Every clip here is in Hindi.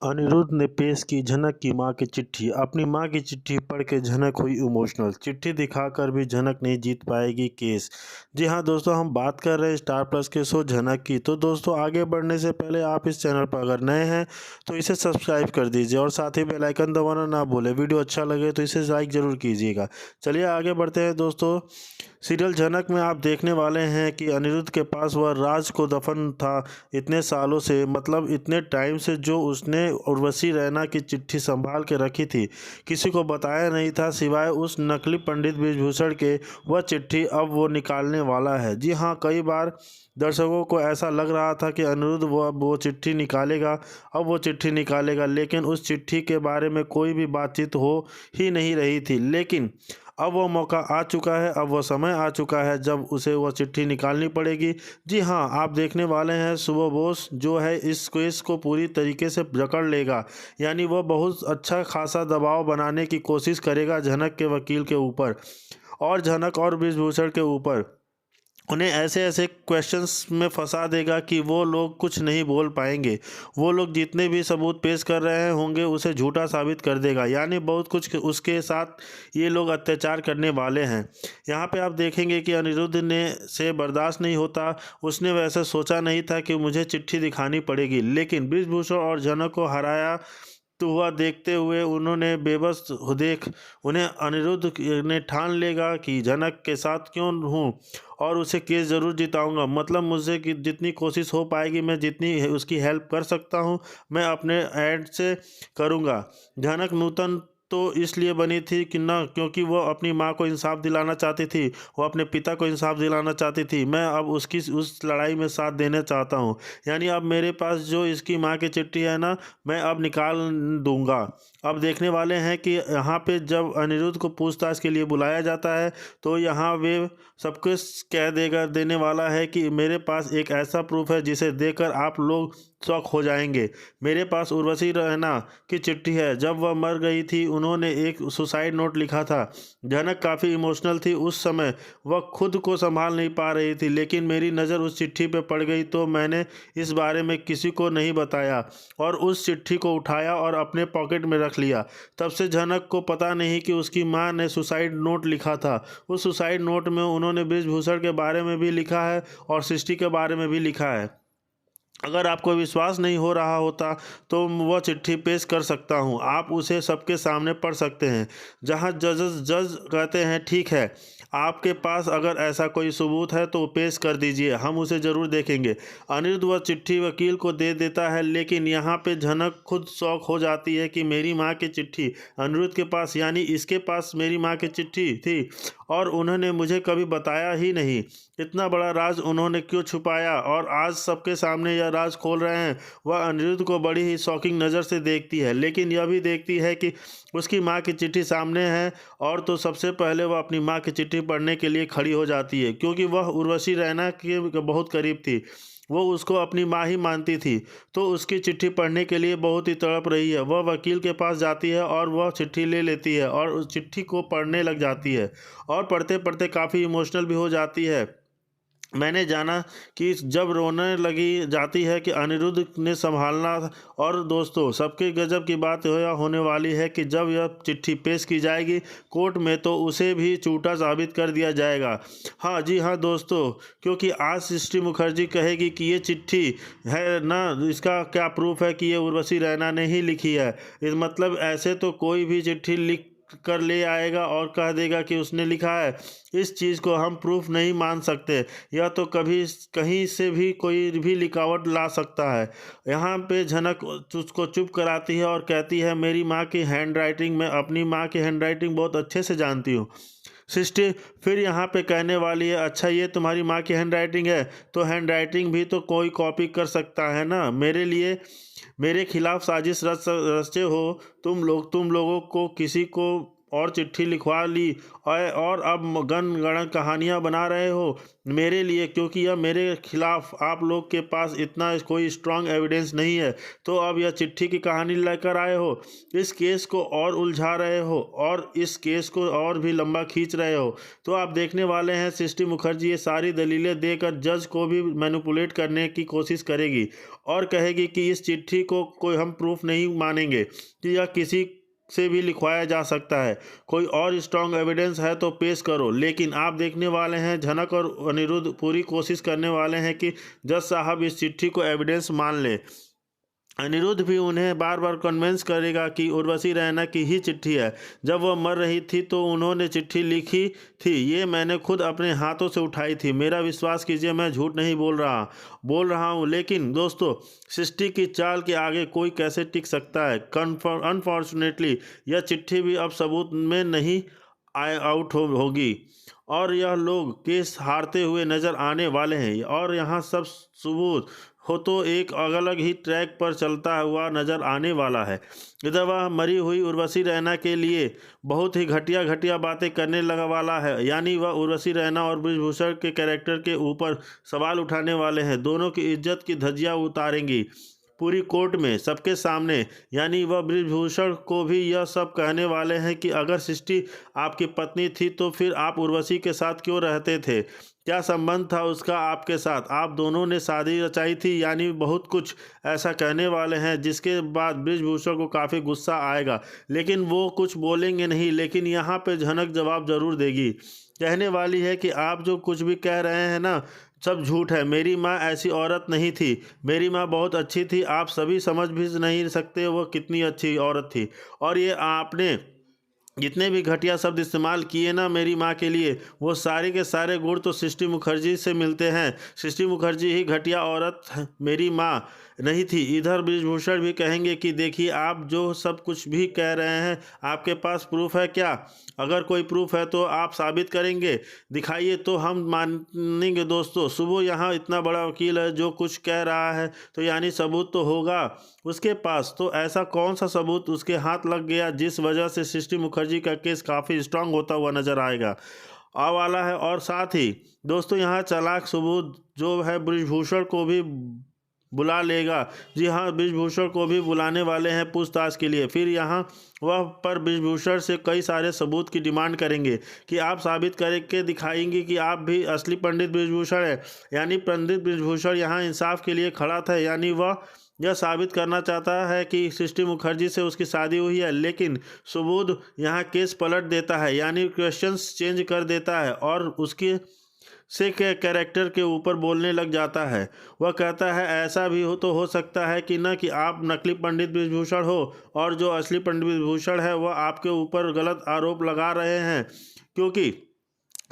अनिरुद्ध ने पेश की झनक की मां की चिट्ठी। अपनी मां की चिट्ठी पढ़ के झनक हुई इमोशनल। चिट्ठी दिखाकर भी झनक नहीं जीत पाएगी केस। जी हाँ दोस्तों, हम बात कर रहे हैं स्टार प्लस के शो झनक की। तो दोस्तों, आगे बढ़ने से पहले आप इस चैनल पर अगर नए हैं तो इसे सब्सक्राइब कर दीजिए और साथ ही बेल आइकन दबाना ना भूलें। वीडियो अच्छा लगे तो इसे लाइक ज़रूर कीजिएगा। चलिए आगे बढ़ते हैं दोस्तों। सीरियल झनक में आप देखने वाले हैं कि अनिरुद्ध के पास वह राज को दफन था इतने सालों से, मतलब इतने टाइम से, जो उसने उर्वशी रैना की चिट्ठी संभाल के रखी थी। किसी को बताया नहीं था सिवाय उस नकली पंडित ब्रिजभूषण के। वह चिट्ठी अब वो निकालने वाला है। जी हाँ, कई बार दर्शकों को ऐसा लग रहा था कि अनिरुद्ध वो चिट्ठी निकालेगा, अब वो चिट्ठी निकालेगा, लेकिन उस चिट्ठी के बारे में कोई भी बातचीत हो ही नहीं रही थी। लेकिन अब वो मौका आ चुका है, अब वो समय आ चुका है जब उसे वो चिट्ठी निकालनी पड़ेगी। जी हाँ, आप देखने वाले हैं शुभ बोस जो है इस केस को पूरी तरीके से जकड़ लेगा। यानी वह बहुत अच्छा खासा दबाव बनाने की कोशिश करेगा झनक के वकील के ऊपर और झनक और ब्रिजभूषण के ऊपर। उन्हें ऐसे ऐसे क्वेश्चंस में फंसा देगा कि वो लोग कुछ नहीं बोल पाएंगे। वो लोग जितने भी सबूत पेश कर रहे होंगे उसे झूठा साबित कर देगा। यानी बहुत कुछ उसके साथ ये लोग अत्याचार करने वाले हैं। यहाँ पे आप देखेंगे कि अनिरुद्ध ने से बर्दाश्त नहीं होता। उसने वैसे सोचा नहीं था कि मुझे चिट्ठी दिखानी पड़ेगी, लेकिन ब्रिजभूषण और जनक को हराया तो हुआ देखते हुए उन्होंने बेबस देख उन्हें अनिरुद्ध ने ठान लेगा कि झनक के साथ क्यों हूँ और उसे केस ज़रूर जिताऊंगा। मतलब मुझसे कि जितनी कोशिश हो पाएगी, मैं जितनी उसकी हेल्प कर सकता हूँ मैं अपने एंड से करूँगा। झनक नूतन तो इसलिए बनी थी कि ना क्योंकि वो अपनी माँ को इंसाफ दिलाना चाहती थी, वो अपने पिता को इंसाफ दिलाना चाहती थी। मैं अब उसकी उस लड़ाई में साथ देना चाहता हूँ। यानी अब मेरे पास जो इसकी माँ की चिट्ठी है ना, मैं अब निकाल दूंगा। अब देखने वाले हैं कि यहाँ पे जब अनिरुद्ध को पूछताछ के लिए बुलाया जाता है तो यहाँ वे सब कुछ कह देने वाला है कि मेरे पास एक ऐसा प्रूफ है जिसे देखकर आप लोग शॉक हो जाएंगे। मेरे पास उर्वशी रैना की चिट्ठी है। जब वह मर गई थी उन्होंने एक सुसाइड नोट लिखा था। झनक काफ़ी इमोशनल थी उस समय, वह खुद को संभाल नहीं पा रही थी, लेकिन मेरी नज़र उस चिट्ठी पे पड़ गई तो मैंने इस बारे में किसी को नहीं बताया और उस चिट्ठी को उठाया और अपने पॉकेट में रख लिया। तब से झनक को पता नहीं कि उसकी माँ ने सुसाइड नोट लिखा था। उस सुसाइड नोट में उन्होंने ब्रिजभूषण के बारे में भी लिखा है और सृष्टि के बारे में भी लिखा है। अगर आपको विश्वास नहीं हो रहा होता तो वह चिट्ठी पेश कर सकता हूं, आप उसे सबके सामने पढ़ सकते हैं। जहां जज कहते हैं ठीक है, आपके पास अगर ऐसा कोई सबूत है तो पेश कर दीजिए, हम उसे ज़रूर देखेंगे। अनिरुद्ध वह चिट्ठी वकील को दे देता है, लेकिन यहाँ पे झनक खुद शौक हो जाती है कि मेरी माँ की चिट्ठी अनिरुद्ध के पास, यानी इसके पास मेरी माँ की चिट्ठी थी और उन्होंने मुझे कभी बताया ही नहीं। इतना बड़ा राज उन्होंने क्यों छुपाया और आज सबके सामने यह राज खोल रहे हैं। वह अनिरुद्ध को बड़ी ही शॉकिंग नज़र से देखती है, लेकिन यह भी देखती है कि उसकी माँ की चिट्ठी सामने है और तो सबसे पहले वह अपनी माँ की चिट्ठी पढ़ने के लिए खड़ी हो जाती है, क्योंकि वह उर्वशी रैना के बहुत करीब थी। वो उसको अपनी माँ ही मानती थी, तो उसकी चिट्ठी पढ़ने के लिए बहुत ही तड़प रही है। वह वकील के पास जाती है और वह चिट्ठी ले लेती है और उस चिट्ठी को पढ़ने लग जाती है और पढ़ते पढ़ते काफ़ी इमोशनल भी हो जाती है। मैंने जाना कि जब रोने लगी जाती है कि अनिरुद्ध ने संभालना था। और दोस्तों, सबके गजब की बात यह होने वाली है कि जब यह चिट्ठी पेश की जाएगी कोर्ट में तो उसे भी झूठा साबित कर दिया जाएगा। हाँ जी हाँ दोस्तों, क्योंकि आज सृष्टि मुखर्जी कहेगी कि ये चिट्ठी है ना, इसका क्या प्रूफ है कि ये उर्वशी रैना ने ही लिखी है। इस मतलब ऐसे तो कोई भी चिट्ठी लिख कर ले आएगा और कह देगा कि उसने लिखा है। इस चीज़ को हम प्रूफ नहीं मान सकते। यह तो कभी कहीं से भी कोई भी लिखावट ला सकता है। यहाँ पे झनक उसको चुप कराती है और कहती है मेरी माँ की हैंड राइटिंग, मैं अपनी माँ की हैंड राइटिंग बहुत अच्छे से जानती हूँ। सृष्टि फिर यहाँ पे कहने वाली है, अच्छा ये तुम्हारी माँ की हैंड राइटिंग है तो हैंड राइटिंग भी तो कोई कॉपी कर सकता है ना। मेरे लिए मेरे खिलाफ साजिश रचे हो तुम लोगों को किसी को और चिट्ठी लिखवा ली और अब गन गणन कहानियाँ बना रहे हो मेरे लिए, क्योंकि यह मेरे खिलाफ आप लोग के पास इतना कोई स्ट्रांग एविडेंस नहीं है, तो अब यह चिट्ठी की कहानी लेकर आए हो, इस केस को और उलझा रहे हो और इस केस को और भी लंबा खींच रहे हो। तो आप देखने वाले हैं सृष्टि मुखर्जी ये सारी दलीलें देकर जज को भी मैनिपुलेट करने की कोशिश करेगी और कहेगी कि इस चिट्ठी को कोई हम प्रूफ नहीं मानेंगे कि यह किसी से भी लिखवाया जा सकता है, कोई और स्ट्रांग एविडेंस है तो पेश करो। लेकिन आप देखने वाले हैं झनक और अनिरुद्ध पूरी कोशिश करने वाले हैं कि जज साहब इस चिट्ठी को एविडेंस मान ले। अनिरुद्ध भी उन्हें बार बार कन्विंस करेगा कि उर्वशी रैना की ही चिट्ठी है। जब वह मर रही थी तो उन्होंने चिट्ठी लिखी थी, ये मैंने खुद अपने हाथों से उठाई थी, मेरा विश्वास कीजिए, मैं झूठ नहीं बोल रहा हूँ। लेकिन दोस्तों, सृष्टि की चाल के आगे कोई कैसे टिक सकता है। अनफॉर्चुनेटली यह चिट्ठी भी अब सबूत में नहीं आउट होगी और यह लोग केस हारते हुए नजर आने वाले हैं और यहाँ सब सबूत हो तो एक अलग ही ट्रैक पर चलता हुआ नजर आने वाला है। इधर वह मरी हुई उर्वशी रैना के लिए बहुत ही घटिया घटिया बातें करने लगा वाला है, यानी वह उर्वशी रैना और बृजभूषण के कैरेक्टर के ऊपर सवाल उठाने वाले हैं, दोनों की इज्जत की धज्जियां उतारेंगी पूरी कोर्ट में सबके सामने। यानी वह बृजभूषण को भी यह सब कहने वाले हैं कि अगर सृष्टि आपकी पत्नी थी तो फिर आप उर्वशी के साथ क्यों रहते थे, क्या संबंध था उसका आपके साथ, आप दोनों ने शादी रचाई थी, यानी बहुत कुछ ऐसा कहने वाले हैं जिसके बाद बृजभूषण को काफ़ी गुस्सा आएगा, लेकिन वो कुछ बोलेंगे नहीं। लेकिन यहाँ पे झनक जवाब जरूर देगी, कहने वाली है कि आप जो कुछ भी कह रहे हैं ना सब झूठ है, मेरी माँ ऐसी औरत नहीं थी, मेरी माँ बहुत अच्छी थी, आप सभी समझ भी नहीं सकते वो कितनी अच्छी औरत थी। और ये आपने जितने भी घटिया शब्द इस्तेमाल किए ना मेरी माँ के लिए, वो सारे के सारे गुण तो सृष्टि मुखर्जी से मिलते हैं। सृष्टि मुखर्जी ही घटिया औरत मेरी माँ नहीं थी। इधर बृजभूषण भी कहेंगे कि देखिए आप जो सब कुछ भी कह रहे हैं आपके पास प्रूफ है क्या, अगर कोई प्रूफ है तो आप साबित करेंगे, दिखाइए तो हम मानेंगे। दोस्तों, सुबह यहाँ इतना बड़ा वकील है जो कुछ कह रहा है तो यानी सबूत तो होगा उसके पास, तो ऐसा कौन सा सबूत उसके हाथ लग गया जिस वजह से सृष्टि मुखर्जी का केस काफ़ी स्ट्रांग होता हुआ नजर आएगा आ वाला है। और साथ ही दोस्तों यहाँ चालाक सबूत जो है बृजभूषण को भी बुला लेगा। जी हाँ, बृजभूषण को भी बुलाने वाले हैं पूछताछ के लिए। फिर यहाँ वह पर बृजभूषण से कई सारे सबूत की डिमांड करेंगे कि आप साबित करके दिखाएंगे कि आप भी असली पंडित बृजभूषण है। यानी पंडित बृजभूषण यहाँ इंसाफ के लिए खड़ा था, यानी वह यह साबित करना चाहता है कि सृष्टि मुखर्जी से उसकी शादी हुई है। लेकिन सुबोध यहाँ केस पलट देता है, यानी क्वेश्चंस चेंज कर देता है और उसके से के कैरेक्टर के ऊपर बोलने लग जाता है। वह कहता है ऐसा भी हो सकता है कि न कि आप नकली पंडित बृजभूषण हो और जो असली पंडित बृजभूषण है वह आपके ऊपर गलत आरोप लगा रहे हैं, क्योंकि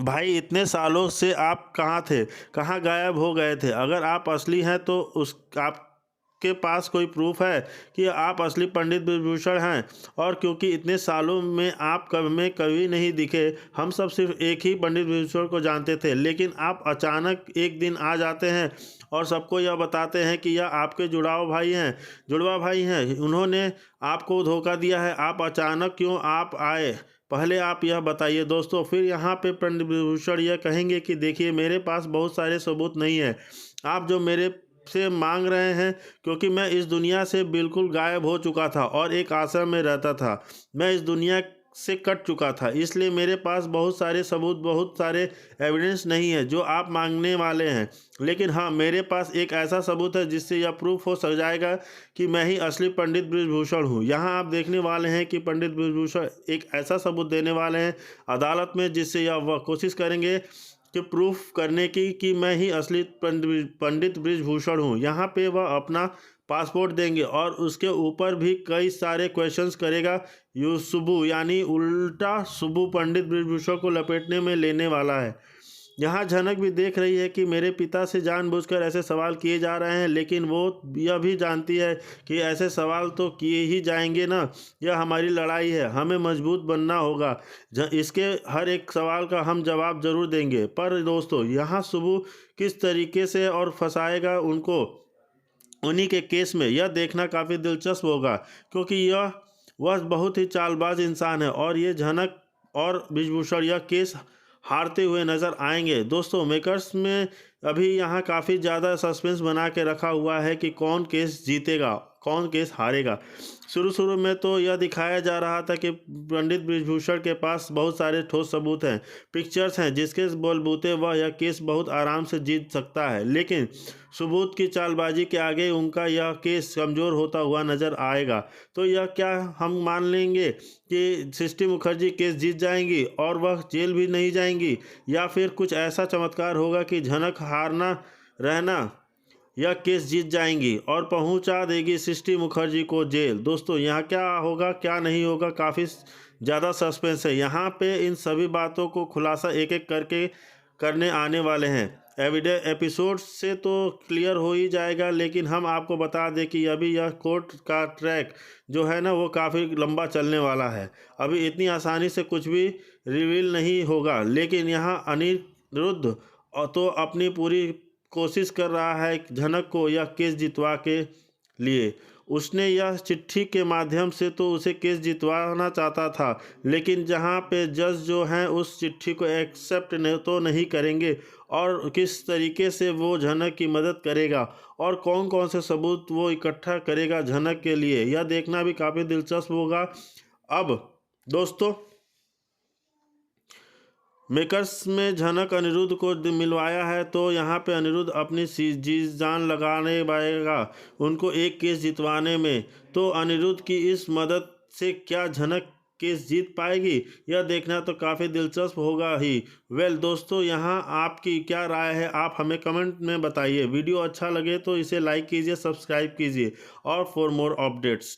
भाई इतने सालों से आप कहाँ थे, कहाँ गायब हो गए थे। अगर आप असली हैं तो उस आपके पास कोई प्रूफ है कि आप असली पंडित बृजभूषण हैं, और क्योंकि इतने सालों में आप कभी नहीं दिखे, हम सब सिर्फ एक ही पंडित बृजभूषण को जानते थे, लेकिन आप अचानक एक दिन आ जाते हैं और सबको यह बताते हैं कि यह आपके जुड़वा भाई हैं, उन्होंने आपको धोखा दिया है। आप अचानक क्यों आप आए, पहले आप यह बताइए। दोस्तों, फिर यहाँ पे पंडित बृजभूषण यह कहेंगे कि देखिए मेरे पास बहुत सारे सबूत नहीं है, आप जो मेरे से मांग रहे हैं, क्योंकि मैं इस दुनिया से बिल्कुल गायब हो चुका था और एक आश्रम में रहता था, मैं इस दुनिया से कट चुका था, इसलिए मेरे पास बहुत सारे सबूत, बहुत सारे एविडेंस नहीं है जो आप मांगने वाले हैं। लेकिन हाँ, मेरे पास एक ऐसा सबूत है जिससे यह प्रूफ हो सक जाएगा कि मैं ही असली पंडित बृजभूषण हूँ। यहाँ आप देखने वाले हैं कि पंडित बृजभूषण एक ऐसा सबूत देने वाले हैं अदालत में जिससे यह वह कोशिश करेंगे कि प्रूफ करने की कि मैं ही असली पंडित बृजभूषण हूँ। यहाँ पे वह अपना पासपोर्ट देंगे और उसके ऊपर भी कई सारे क्वेश्चंस करेगा। सुबु यानी उल्टा सुबु पंडित बृजभूषण को लपेटने में लेने वाला है। यहाँ झनक भी देख रही है कि मेरे पिता से जानबूझकर ऐसे सवाल किए जा रहे हैं, लेकिन वो यह भी जानती है कि ऐसे सवाल तो किए ही जाएंगे ना, यह हमारी लड़ाई है, हमें मजबूत बनना होगा, इसके हर एक सवाल का हम जवाब जरूर देंगे। पर दोस्तों, यहाँ सुबह किस तरीके से और फंसाएगा उनको उन्हीं के केस में, यह देखना काफ़ी दिलचस्प होगा, क्योंकि यह वह बहुत ही चालबाज इंसान है और ये झनक और ब्रिजभूषण यह केस हारते हुए नजर आएंगे। दोस्तों मेकर्स में अभी यहाँ काफ़ी ज़्यादा सस्पेंस बना के रखा हुआ है कि कौन केस जीतेगा कौन केस हारेगा। शुरू में तो यह दिखाया जा रहा था कि पंडित ब्रिजभूषण के पास बहुत सारे ठोस सबूत हैं, पिक्चर्स हैं जिसके बलबूते वह यह केस बहुत आराम से जीत सकता है, लेकिन सबूत की चालबाजी के आगे उनका यह केस कमज़ोर होता हुआ नजर आएगा। तो यह क्या हम मान लेंगे कि सृष्टि मुखर्जी केस जीत जाएंगी और वह जेल भी नहीं जाएंगी, या फिर कुछ ऐसा चमत्कार होगा कि झनक हारना रहना यह केस जीत जाएंगी और पहुंचा देगी सृष्टि मुखर्जी को जेल। दोस्तों यहाँ क्या होगा क्या नहीं होगा, काफ़ी ज़्यादा सस्पेंस है। यहाँ पे इन सभी बातों को खुलासा एक एक करके करने आने वाले हैं। एपिसोड से तो क्लियर हो ही जाएगा, लेकिन हम आपको बता दें कि अभी यह कोर्ट का ट्रैक जो है ना वो काफ़ी लंबा चलने वाला है। अभी इतनी आसानी से कुछ भी रिवील नहीं होगा, लेकिन यहाँ अनिरुद्ध तो अपनी पूरी कोशिश कर रहा है झनक को यह केस जितवा के लिए। उसने यह चिट्ठी के माध्यम से तो उसे केस जितवाना चाहता था, लेकिन जहां पे जज जो हैं उस चिट्ठी को एक्सेप्ट नहीं करेंगे, और किस तरीके से वो झनक की मदद करेगा और कौन कौन से सबूत वो इकट्ठा करेगा झनक के लिए, यह देखना भी काफ़ी दिलचस्प होगा। अब दोस्तों मेकर्स में झनक अनिरुद्ध को मिलवाया है, तो यहाँ पे अनिरुद्ध अपनी जी जान लगाने पाएगा उनको एक केस जितवाने में। तो अनिरुद्ध की इस मदद से क्या झनक केस जीत पाएगी, यह देखना तो काफ़ी दिलचस्प होगा ही। दोस्तों यहाँ आपकी क्या राय है, आप हमें कमेंट में बताइए। वीडियो अच्छा लगे तो इसे लाइक कीजिए, सब्सक्राइब कीजिए और फॉर मोर अपडेट्स।